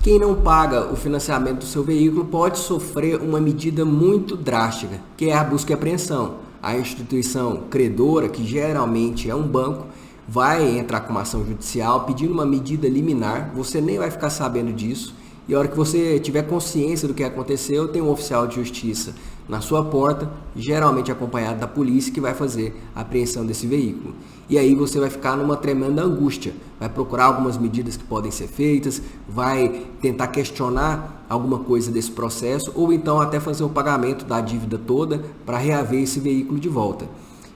Quem não paga o financiamento do seu veículo pode sofrer uma medida muito drástica, que é a busca e apreensão. A instituição credora, que geralmente é um banco, vai entrar com uma ação judicial pedindo uma medida liminar, você nem vai ficar sabendo disso, e a hora que você tiver consciência do que aconteceu, tem um oficial de justiça na sua porta, geralmente acompanhado da polícia, que vai fazer a apreensão desse veículo. E aí você vai ficar numa tremenda angústia, vai procurar algumas medidas que podem ser feitas, vai tentar questionar alguma coisa desse processo, ou então até fazer o pagamento da dívida toda para reaver esse veículo de volta.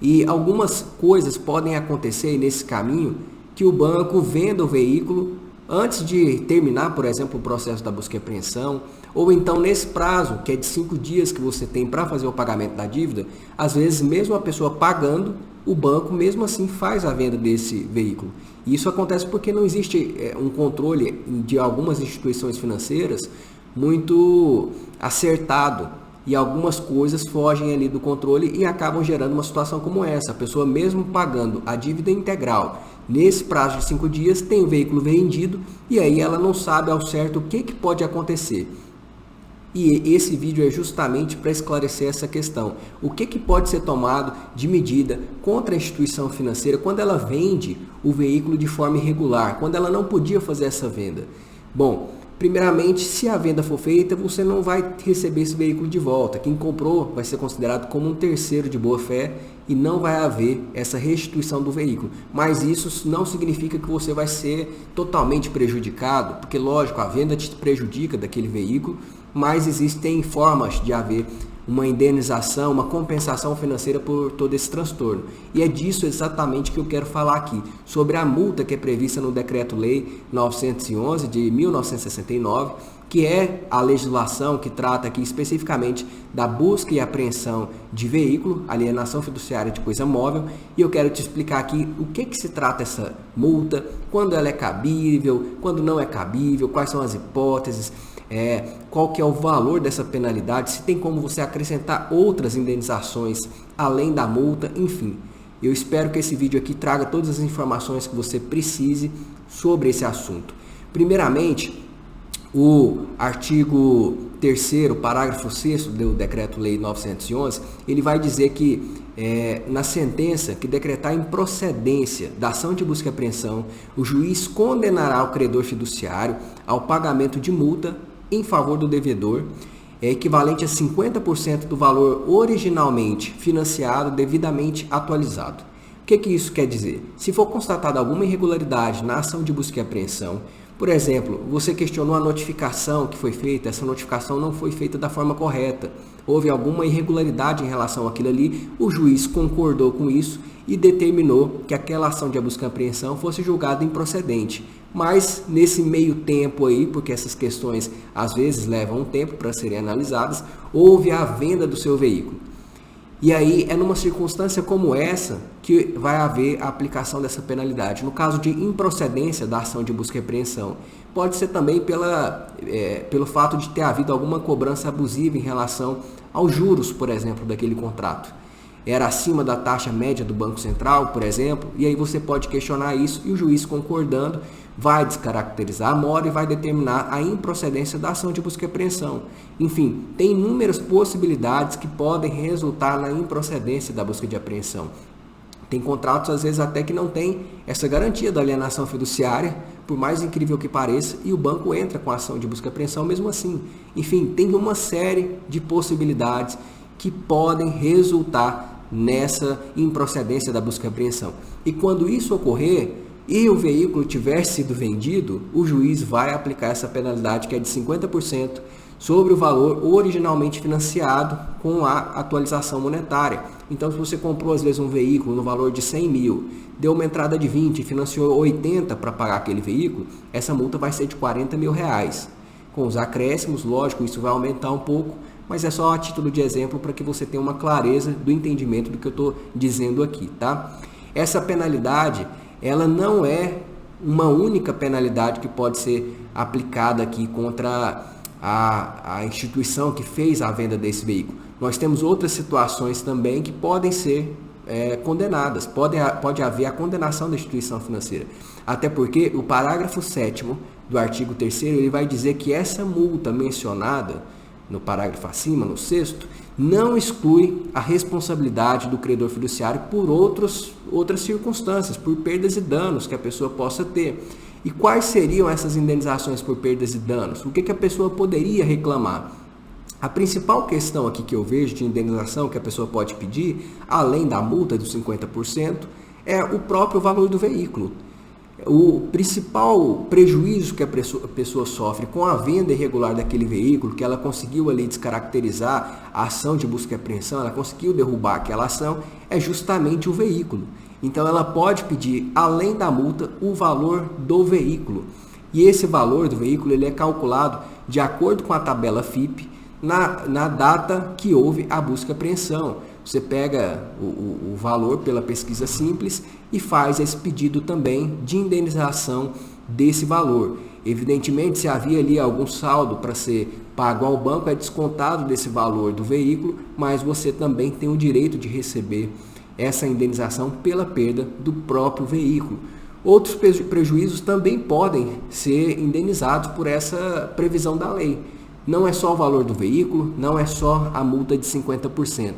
E algumas coisas podem acontecer nesse caminho, que o banco venda o veículo antes de terminar, por exemplo, o processo da busca e apreensão, ou então nesse prazo, que é de 5 dias que você tem para fazer o pagamento da dívida, às vezes mesmo a pessoa pagando, o banco mesmo assim faz a venda desse veículo. E isso acontece porque não existe um controle de algumas instituições financeiras muito acertado, e algumas coisas fogem ali do controle e acabam gerando uma situação como essa. A pessoa mesmo pagando a dívida integral, nesse prazo de 5 dias, tem o veículo vendido e aí ela não sabe ao certo o que pode acontecer. E esse vídeo é justamente para esclarecer essa questão. O que pode ser tomado de medida contra a instituição financeira quando ela vende o veículo de forma irregular, quando ela não podia fazer essa venda? Bom, primeiramente, se a venda for feita, você não vai receber esse veículo de volta. Quem comprou vai ser considerado como um terceiro de boa fé e não vai haver essa restituição do veículo. Mas isso não significa que você vai ser totalmente prejudicado, porque, lógico, a venda te prejudica daquele veículo, mas existem formas de haver uma indenização, uma compensação financeira por todo esse transtorno. E é disso exatamente que eu quero falar aqui, sobre a multa que é prevista no Decreto-Lei 911 de 1969, que é a legislação que trata aqui especificamente da busca e apreensão de veículo, alienação fiduciária de coisa móvel, e eu quero te explicar aqui o que se trata essa multa, quando ela é cabível, quando não é cabível, quais são as hipóteses, qual que é o valor dessa penalidade, se tem como você acrescentar outras indenizações além da multa, enfim. Eu espero que esse vídeo aqui traga todas as informações que você precise sobre esse assunto. Primeiramente, o artigo 3º, parágrafo 6º do Decreto-Lei 911, ele vai dizer que na sentença que decretar improcedência da ação de busca e apreensão, o juiz condenará o credor fiduciário ao pagamento de multa em favor do devedor, equivalente a 50% do valor originalmente financiado devidamente atualizado. O que isso quer dizer? Se for constatada alguma irregularidade na ação de busca e apreensão, por exemplo, você questionou a notificação que foi feita, essa notificação não foi feita da forma correta, houve alguma irregularidade em relação àquilo ali, o juiz concordou com isso e determinou que aquela ação de busca e apreensão fosse julgada improcedente. Mas nesse meio tempo aí, porque essas questões às vezes levam um tempo para serem analisadas, houve a venda do seu veículo. E aí é numa circunstância como essa que vai haver a aplicação dessa penalidade. No caso de improcedência da ação de busca e apreensão, pode ser também pelo fato de ter havido alguma cobrança abusiva em relação aos juros, por exemplo, daquele contrato. Era acima da taxa média do Banco Central, por exemplo, e aí você pode questionar isso e o juiz concordando vai descaracterizar a mora e vai determinar a improcedência da ação de busca e apreensão. Enfim, tem inúmeras possibilidades que podem resultar na improcedência da busca de apreensão. Tem contratos, às vezes, até que não tem essa garantia da alienação fiduciária, por mais incrível que pareça, e o banco entra com a ação de busca e apreensão mesmo assim. Enfim, tem uma série de possibilidades que podem resultar nessa improcedência da busca e apreensão. E quando isso ocorrer e o veículo tiver sido vendido, o juiz vai aplicar essa penalidade que é de 50% sobre o valor originalmente financiado com a atualização monetária. Então, se você comprou às vezes um veículo no valor de 100 mil, deu uma entrada de 20 e financiou 80 para pagar aquele veículo, essa multa vai ser de 40 mil reais. Com os acréscimos, lógico, isso vai aumentar um pouco, mas é só a título de exemplo para que você tenha uma clareza do entendimento do que eu estou dizendo aqui, tá? Essa penalidade, ela não é uma única penalidade que pode ser aplicada aqui contra a instituição que fez a venda desse veículo. Nós temos outras situações também que podem ser condenadas. Pode haver a condenação da instituição financeira. Até porque o parágrafo 7º do artigo 3º, ele vai dizer que essa multa mencionada no parágrafo acima, no 6º, não exclui a responsabilidade do credor fiduciário por outras circunstâncias, por perdas e danos que a pessoa possa ter. E quais seriam essas indenizações por perdas e danos? O que a pessoa poderia reclamar? A principal questão aqui que eu vejo de indenização que a pessoa pode pedir, além da multa dos 50%, é o próprio valor do veículo. O principal prejuízo que a pessoa sofre com a venda irregular daquele veículo, que ela conseguiu ali descaracterizar a ação de busca e apreensão, ela conseguiu derrubar aquela ação, é justamente o veículo. Então ela pode pedir, além da multa, o valor do veículo. E esse valor do veículo ele é calculado de acordo com a tabela FIPE na data que houve a busca e apreensão. Você pega o valor pela pesquisa simples e faz esse pedido também de indenização desse valor. Evidentemente, se havia ali algum saldo para ser pago ao banco, é descontado desse valor do veículo, mas você também tem o direito de receber essa indenização pela perda do próprio veículo. Outros prejuízos também podem ser indenizados por essa previsão da lei. Não é só o valor do veículo, não é só a multa de 50%.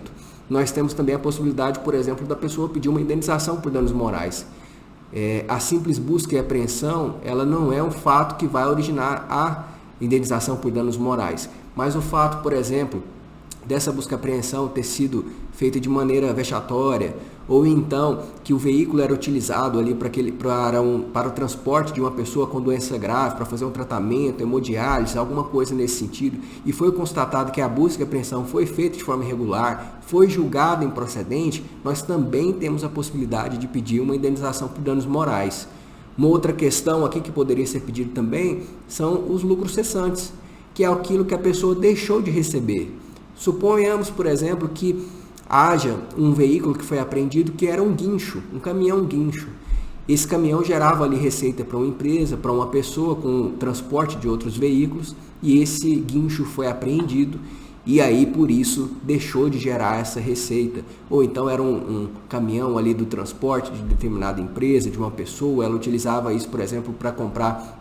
Nós temos também a possibilidade, por exemplo, da pessoa pedir uma indenização por danos morais. A simples busca e apreensão, ela não é um fato que vai originar a indenização por danos morais. Mas o fato, por exemplo, dessa busca e apreensão ter sido feita de maneira vexatória, ou então que o veículo era utilizado ali para o transporte de uma pessoa com doença grave, para fazer um tratamento, hemodiálise, alguma coisa nesse sentido, e foi constatado que a busca e apreensão foi feita de forma irregular, foi julgado improcedente, nós também temos a possibilidade de pedir uma indenização por danos morais. Uma outra questão aqui que poderia ser pedido também são os lucros cessantes, que é aquilo que a pessoa deixou de receber. Suponhamos, por exemplo, que haja um veículo que foi apreendido que era um guincho, um caminhão guincho. Esse caminhão gerava ali receita para uma empresa, para uma pessoa com transporte de outros veículos, e esse guincho foi apreendido e aí por isso deixou de gerar essa receita. Ou então era um caminhão ali do transporte de determinada empresa, de uma pessoa, ela utilizava isso, por exemplo, para comprar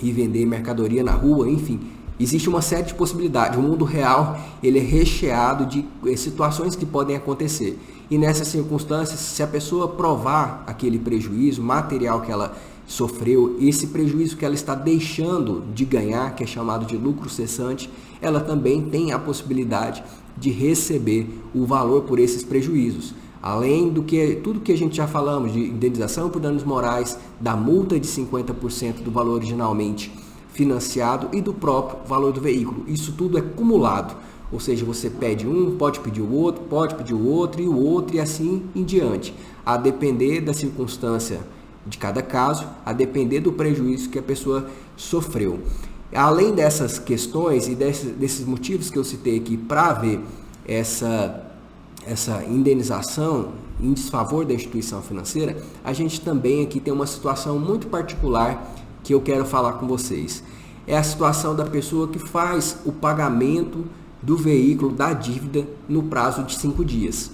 e vender mercadoria na rua, enfim. Existe uma série de possibilidades. O mundo real ele é recheado de situações que podem acontecer. E nessas circunstâncias, se a pessoa provar aquele prejuízo material que ela sofreu, esse prejuízo que ela está deixando de ganhar, que é chamado de lucro cessante, ela também tem a possibilidade de receber o valor por esses prejuízos. Além do que tudo que a gente já falamos de indenização por danos morais, da multa de 50% do valor originalmente financiado e do próprio valor do veículo. Isso tudo é cumulado, ou seja, você pede um, pode pedir o outro, pode pedir o outro e assim em diante, a depender da circunstância de cada caso, a depender do prejuízo que a pessoa sofreu. Além dessas questões e desses motivos que eu citei aqui para haver essa indenização em desfavor da instituição financeira, a gente também aqui tem uma situação muito particular que eu quero falar com vocês. É a situação da pessoa que faz o pagamento do veículo, da dívida, no prazo de 5 dias.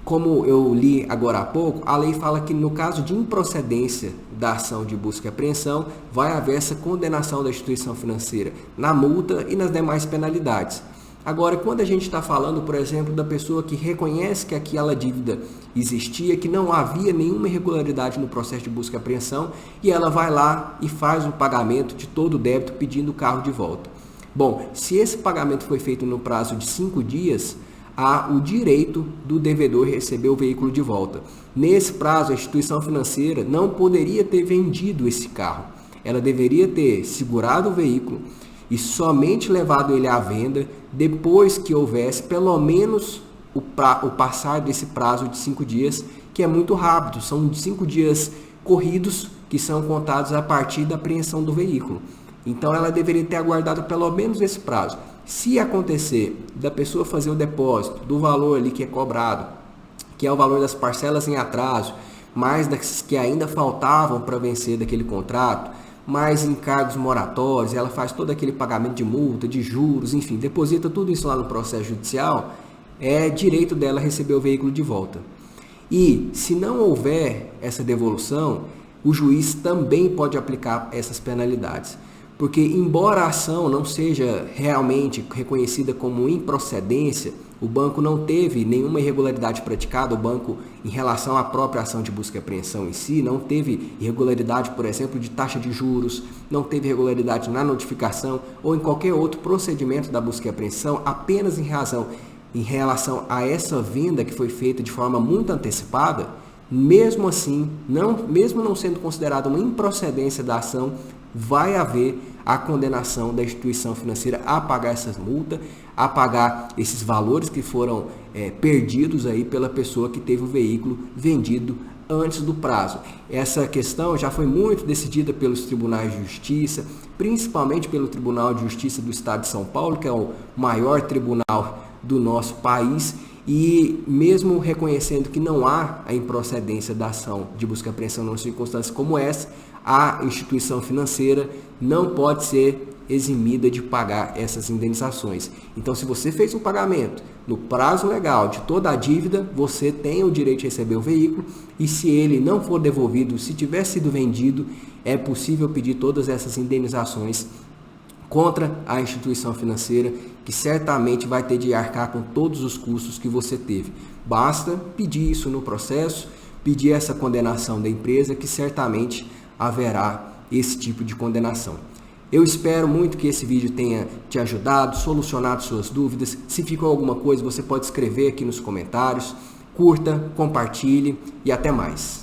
Como eu li agora há pouco, a lei fala que no caso de improcedência da ação de busca e apreensão, vai haver essa condenação da instituição financeira na multa e nas demais penalidades. Agora, quando a gente está falando, por exemplo, da pessoa que reconhece que aquela dívida existia, que não havia nenhuma irregularidade no processo de busca e apreensão, e ela vai lá e faz o pagamento de todo o débito pedindo o carro de volta. Bom, se esse pagamento foi feito no prazo de 5 dias, há o direito do devedor receber o veículo de volta. Nesse prazo, a instituição financeira não poderia ter vendido esse carro. Ela deveria ter segurado o veículo e somente levado ele à venda depois que houvesse pelo menos o passar desse prazo de 5 dias, que é muito rápido, são 5 dias corridos que são contados a partir da apreensão do veículo. Então ela deveria ter aguardado pelo menos esse prazo. Se acontecer da pessoa fazer o depósito do valor ali que é cobrado, que é o valor das parcelas em atraso, mais das que ainda faltavam para vencer daquele contrato, mais encargos moratórios, ela faz todo aquele pagamento de multa, de juros, enfim, deposita tudo isso lá no processo judicial, é direito dela receber o veículo de volta. E se não houver essa devolução, o juiz também pode aplicar essas penalidades. Porque, embora a ação não seja realmente reconhecida como improcedência, o banco não teve nenhuma irregularidade praticada, o banco, em relação à própria ação de busca e apreensão em si, não teve irregularidade, por exemplo, de taxa de juros, não teve irregularidade na notificação ou em qualquer outro procedimento da busca e apreensão, apenas em relação a essa venda que foi feita de forma muito antecipada, mesmo assim, mesmo não sendo considerada uma improcedência da ação, vai haver a condenação da instituição financeira a pagar essas multas, a pagar esses valores que foram perdidos aí pela pessoa que teve o veículo vendido antes do prazo. Essa questão já foi muito decidida pelos tribunais de justiça, principalmente pelo Tribunal de Justiça do Estado de São Paulo, que é o maior tribunal do nosso país, e mesmo reconhecendo que não há a improcedência da ação de busca e apreensão em circunstâncias como essa, a instituição financeira não pode ser eximida de pagar essas indenizações. Então, se você fez um pagamento no prazo legal de toda a dívida, você tem o direito de receber o veículo, e se ele não for devolvido, se tiver sido vendido, é possível pedir todas essas indenizações contra a instituição financeira, que certamente vai ter de arcar com todos os custos que você teve. Basta pedir isso no processo, pedir essa condenação da empresa, que certamente haverá esse tipo de condenação. Eu espero muito que esse vídeo tenha te ajudado, solucionado suas dúvidas. Se ficou alguma coisa, você pode escrever aqui nos comentários. Curta, compartilhe e até mais.